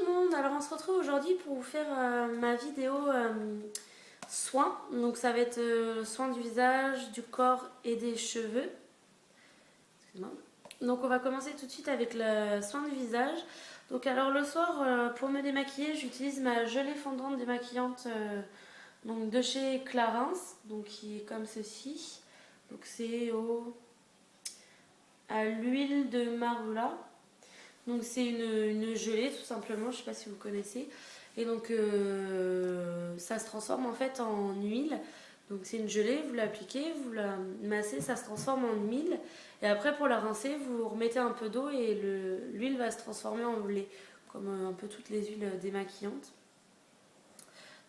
le monde, alors on se retrouve aujourd'hui pour vous faire ma vidéo soins. Donc ça va être soins du visage, du corps et des cheveux. Excuse-moi. Donc on va commencer tout de suite avec le soin du visage. Donc alors le soir pour me démaquiller j'utilise ma gelée fondante démaquillante donc de chez Clarins, donc qui est comme ceci. Donc c'est à l'huile de marula. Donc c'est une gelée tout simplement, je sais pas si vous connaissez. Et donc ça se transforme en fait en huile. Donc c'est une gelée, vous l'appliquez, vous la massez, ça se transforme en huile. Et après pour la rincer, vous remettez un peu d'eau et l'huile va se transformer en lait, comme un peu toutes les huiles démaquillantes.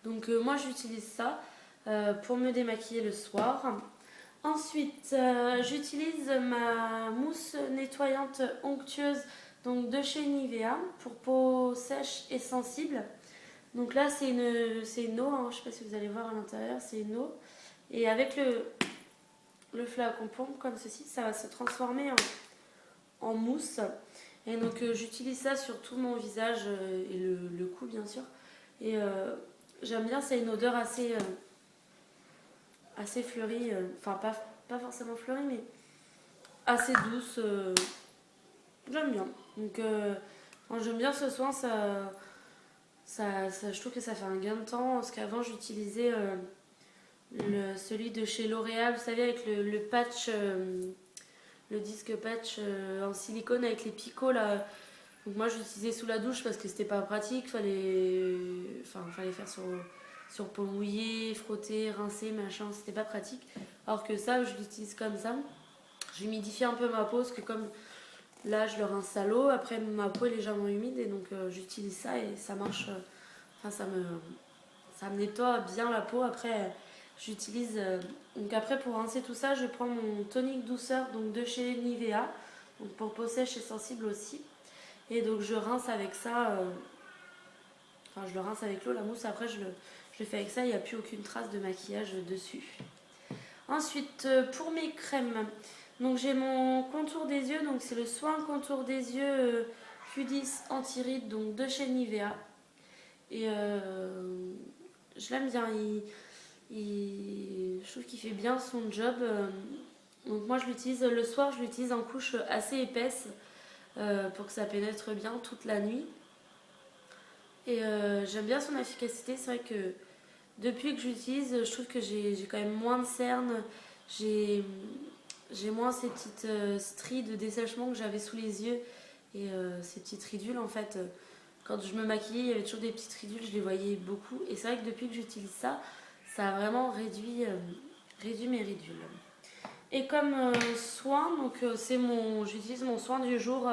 Donc moi j'utilise ça pour me démaquiller le soir. Ensuite, j'utilise ma mousse nettoyante onctueuse donc de chez Nivea pour peau sèche et sensible. Donc là, c'est une eau, hein, je ne sais pas si vous allez voir à l'intérieur, c'est une eau. Et avec le flacon pompe comme ceci, ça va se transformer en mousse. Et donc j'utilise ça sur tout mon visage et le cou bien sûr. Et j'aime bien, c'est une odeur assez fleurie, enfin pas forcément fleurie, mais assez douce. J'aime bien. Donc j'aime bien ce soin, je trouve que ça fait un gain de temps. Parce qu'avant j'utilisais celui de chez L'Oréal, vous savez, avec le patch, le disque patch en silicone avec les picots là. Donc moi j'utilisais sous la douche parce que c'était pas pratique, fallait faire sur peau mouillée, frotter, rincer, machin, c'était pas pratique. Alors que ça, je l'utilise comme ça. J'humidifie un peu ma peau parce que comme là je le rince à l'eau, après ma peau est légèrement humide et donc j'utilise ça et ça marche. Ça me nettoie bien la peau. Après j'utilise. Donc après pour rincer tout ça, je prends mon tonique douceur donc de chez Nivea, donc pour peau sèche et sensible aussi. Et donc je rince avec ça. Je le rince avec l'eau, la mousse. Après je le fais avec ça. Il n'y a plus aucune trace de maquillage dessus. Ensuite pour mes crèmes. Donc j'ai mon contour des yeux, donc c'est le soin contour des yeux Fudis Anti-Rides donc de chez Nivea. Et je l'aime bien, je trouve qu'il fait bien son job. Donc moi je l'utilise le soir, je l'utilise en couche assez épaisse pour que ça pénètre bien toute la nuit. Et j'aime bien son efficacité, c'est vrai que depuis que j'utilise, je trouve que j'ai quand même moins de cernes, j'ai moins ces petites stries de dessèchement que j'avais sous les yeux et ces petites ridules en fait. Quand je me maquillais, il y avait toujours des petites ridules, je les voyais beaucoup. Et c'est vrai que depuis que j'utilise ça, ça a vraiment réduit mes ridules. Et comme soin, donc j'utilise mon soin du jour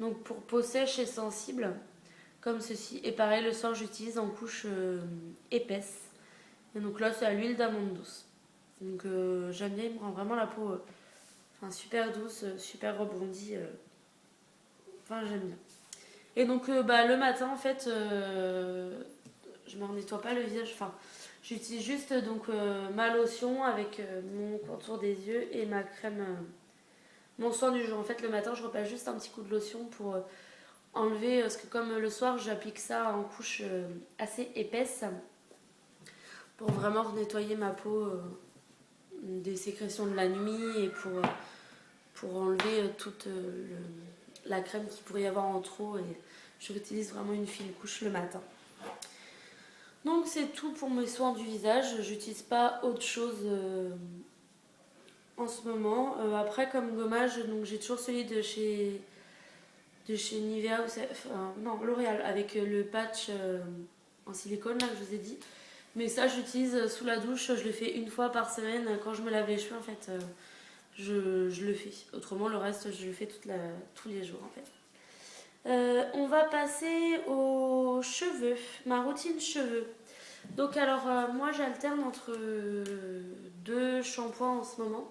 donc pour peau sèche et sensible, comme ceci. Et pareil, le soir, j'utilise en couche épaisse. Et donc là, c'est à l'huile d'amande douce. Donc j'aime bien, il me rend vraiment la peau super douce, super rebondie. J'aime bien. Et donc le matin en fait je me nettoie pas le visage, j'utilise juste donc ma lotion avec mon contour des yeux et ma crème, mon soin du jour. En fait le matin je repasse juste un petit coup de lotion pour enlever, parce que comme le soir j'applique ça en couche assez épaisse pour vraiment nettoyer ma peau des sécrétions de la nuit et pour enlever toute la crème qu'il pourrait y avoir en trop. Et j'utilise vraiment une fine couche le matin. Donc c'est tout pour mes soins du visage. J'utilise pas autre chose en ce moment. Après comme gommage, donc j'ai toujours celui de chez Nivea, non L'Oréal avec le patch en silicone là que je vous ai dit. Mais ça j'utilise sous la douche, je le fais une fois par semaine quand je me lave les cheveux en fait. Je le fais. Autrement le reste je le fais tous les jours en fait. On va passer aux cheveux, ma routine cheveux. Donc alors moi j'alterne entre deux shampoings en ce moment.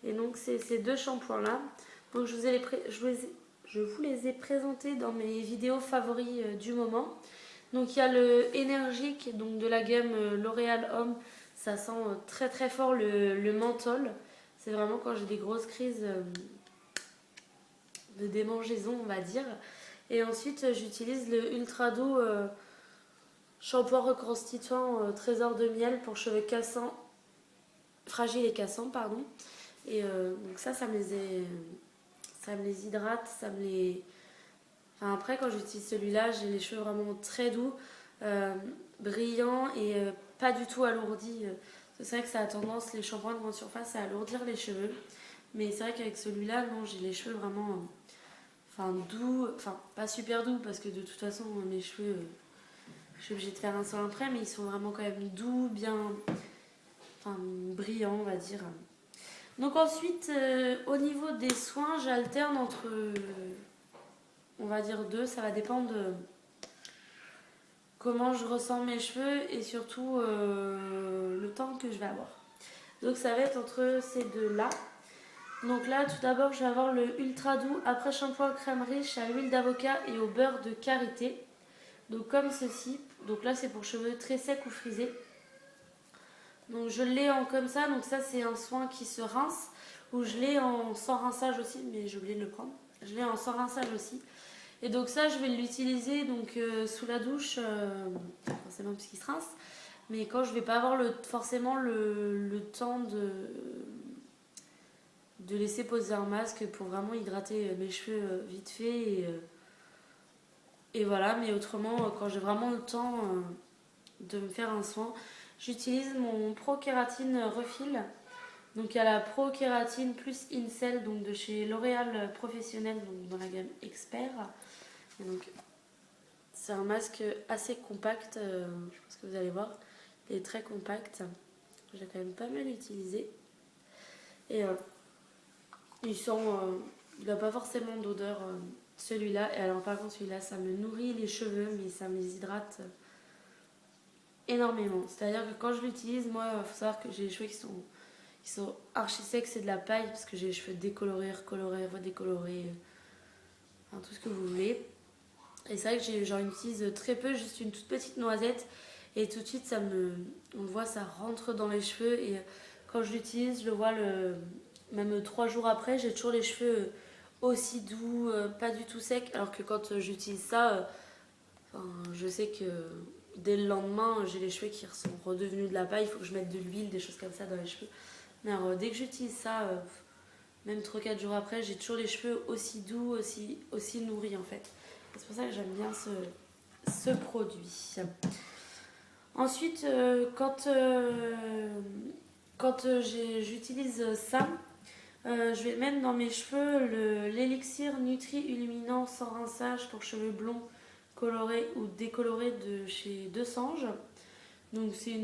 Et donc c'est ces deux shampoings là. Donc je vous les ai présentés dans mes vidéos favoris du moment. Donc il y a le énergique donc de la gamme L'Oréal Homme. Ça sent très très fort le menthol. C'est vraiment quand j'ai des grosses crises de démangeaison on va dire. Et ensuite, j'utilise le Ultra Doux shampoing reconstituant trésor de miel pour cheveux cassants, fragiles et cassants, pardon. Et donc ça me les hydrate, ça me les... Enfin, après, quand j'utilise celui-là, j'ai les cheveux vraiment très doux, brillants et pas du tout alourdis. C'est vrai que ça a tendance, les shampoings de grande surface, à alourdir les cheveux. Mais c'est vrai qu'avec celui-là, non, j'ai les cheveux vraiment doux, enfin pas super doux parce que de toute façon, mes cheveux, je suis obligée de faire un soin après, mais ils sont vraiment quand même doux, bien, brillants, on va dire. Donc ensuite, au niveau des soins, j'alterne entre, on va dire 2, ça va dépendre de comment je ressens mes cheveux et surtout le temps que je vais avoir. Donc ça va être entre ces deux-là. Donc là, tout d'abord, je vais avoir le Ultra Doux après shampoing crème riche à l'huile d'avocat et au beurre de karité. Donc comme ceci. Donc là, c'est pour cheveux très secs ou frisés. Donc je l'ai en comme ça. Donc ça, c'est un soin qui se rince. Ou je l'ai en sans rinçage aussi, mais j'ai oublié de le prendre. Je l'ai en sans rinçage aussi. Et donc ça, je vais l'utiliser donc sous la douche, forcément puisqu'il se rince. Mais quand je vais pas avoir forcément le temps de laisser poser un masque pour vraiment hydrater mes cheveux vite fait. Et voilà, mais autrement, quand j'ai vraiment le temps de me faire un soin, j'utilise mon Pro Kératine Refill. Donc il y a la Pro Kératine plus Incel, donc de chez L'Oréal Professionnel, donc dans la gamme Expert. Et donc c'est un masque assez compact, je pense que vous allez voir, il est très compact. J'ai quand même pas mal utilisé. Et il sent, il n'a pas forcément d'odeur celui-là. Et alors par contre celui-là, ça me nourrit les cheveux, mais ça me les hydrate énormément. C'est-à-dire que quand je l'utilise, moi, il faut savoir que j'ai les cheveux qui sont archi secs, c'est de la paille, parce que j'ai les cheveux décolorés, recolorés, redécolorés, enfin, tout ce que vous voulez. Et c'est vrai que j'en utilise très peu, juste une toute petite noisette. Et tout de suite, on le voit, ça rentre dans les cheveux. Et quand je l'utilise, je le vois, même 3 jours après, j'ai toujours les cheveux aussi doux, pas du tout secs. Alors que quand j'utilise ça, je sais que dès le lendemain, j'ai les cheveux qui sont redevenus de la paille. Il faut que je mette de l'huile, des choses comme ça dans les cheveux. Mais alors, dès que j'utilise ça, même 3-4 jours après, j'ai toujours les cheveux aussi doux, aussi nourris en fait. C'est pour ça que j'aime bien ce produit. Ensuite, quand j'utilise ça, je vais mettre dans mes cheveux l'élixir Nutri Illuminant sans rinçage pour cheveux blonds colorés ou décolorés de chez Desange. Donc c'est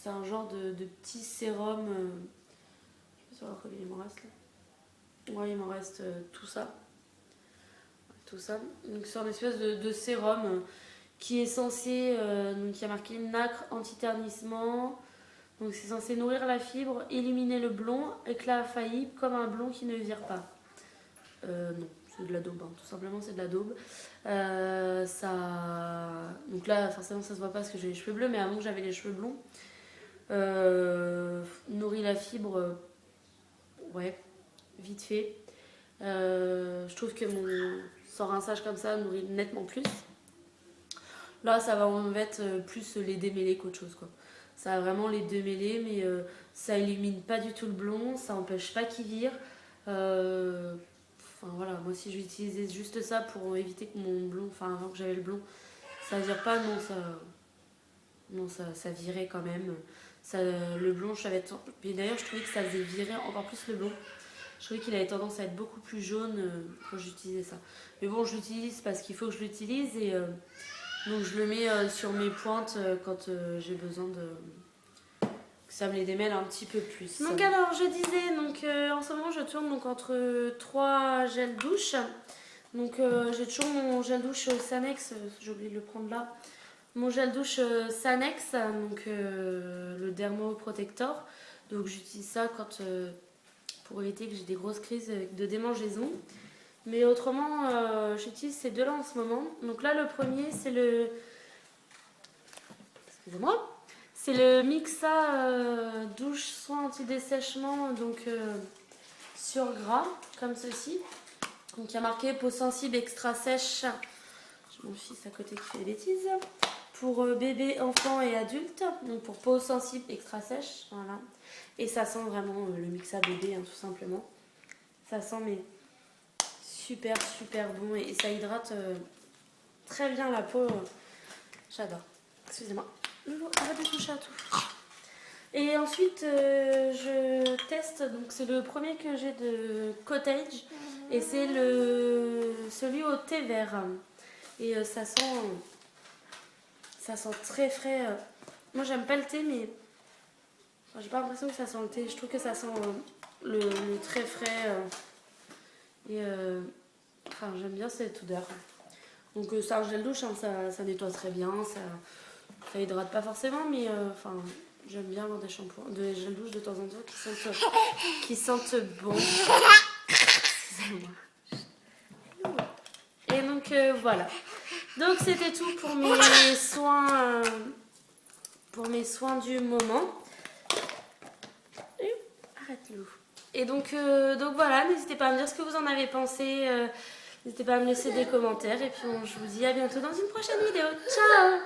un genre de petit sérum. Je sais pas combien il m'en reste là. Ouais, il m'en reste tout ça. Tout ça. Donc c'est une espèce de sérum qui est censé, donc il y a marqué nacre anti-ternissement. Donc c'est censé nourrir la fibre, éliminer le blond, éclat infaillible comme un blond qui ne vire pas. Non, c'est de la daube, hein. Tout simplement c'est de la daube. Donc là forcément ça se voit pas parce que j'ai les cheveux bleus, mais avant que j'avais les cheveux blonds. Nourrit la fibre, ouais, vite fait. Je trouve que mon sans rinçage comme ça nourrit nettement plus. Là ça va en mettre plus les démêler qu'autre chose quoi. Ça va vraiment les démêler, mais ça élimine pas du tout le blond, ça empêche pas qu'il vire. Voilà, moi si j'utilisais juste ça pour éviter que mon blond, avant que j'avais le blond, ça vire pas, ça virait quand même. Le blond, et d'ailleurs je trouvais que ça faisait virer encore plus le blond. Je trouvais qu'il avait tendance à être beaucoup plus jaune quand j'utilisais ça. Mais bon, je l'utilise parce qu'il faut que je l'utilise et donc je le mets sur mes pointes quand j'ai besoin que ça me les démêle un petit peu plus. Donc alors, je disais, en ce moment je tourne donc entre 3 gels douche. Donc j'ai toujours mon gel douche Sanex, j'ai oublié de le prendre là. Mon gel douche Sanex, donc le Dermo Protector. Donc j'utilise ça pour éviter que j'ai des grosses crises de démangeaison. Mais autrement, j'utilise ces deux-là en ce moment. Donc là, le premier, c'est le... Excusez-moi. C'est le Mixa douche soin anti-dessèchement, donc sur gras, comme ceci. Donc il y a marqué peau sensible extra sèche. J'ai mon fils à côté qui fait des bêtises. Pour bébé, enfant et adulte. Donc pour peau sensible extra sèche. Voilà. Et ça sent vraiment le mix à bébé, hein, tout simplement. Ça sent mais super bon et ça hydrate très bien la peau. J'adore. Excusez-moi. Arrête de toucher à tout. Et ensuite, je teste. Donc c'est le premier que j'ai de Cottage. Et c'est celui au thé vert. Et ça sent très frais. Moi j'aime pas le thé, mais j'ai pas l'impression que ça sent le thé. Je trouve que ça sent le très frais. Enfin, j'aime bien cette odeur. Donc c'est un gel douche, hein, ça nettoie très bien, ça hydrate pas forcément, mais enfin j'aime bien avoir des shampoings, des gels douche de temps en temps qui sentent bon. Excusez-moi. Et donc voilà. Donc c'était tout pour mes soins du moment. Arrête-le. Et donc voilà, n'hésitez pas à me dire ce que vous en avez pensé. N'hésitez pas à me laisser des commentaires. Et puis je vous dis à bientôt dans une prochaine vidéo. Ciao!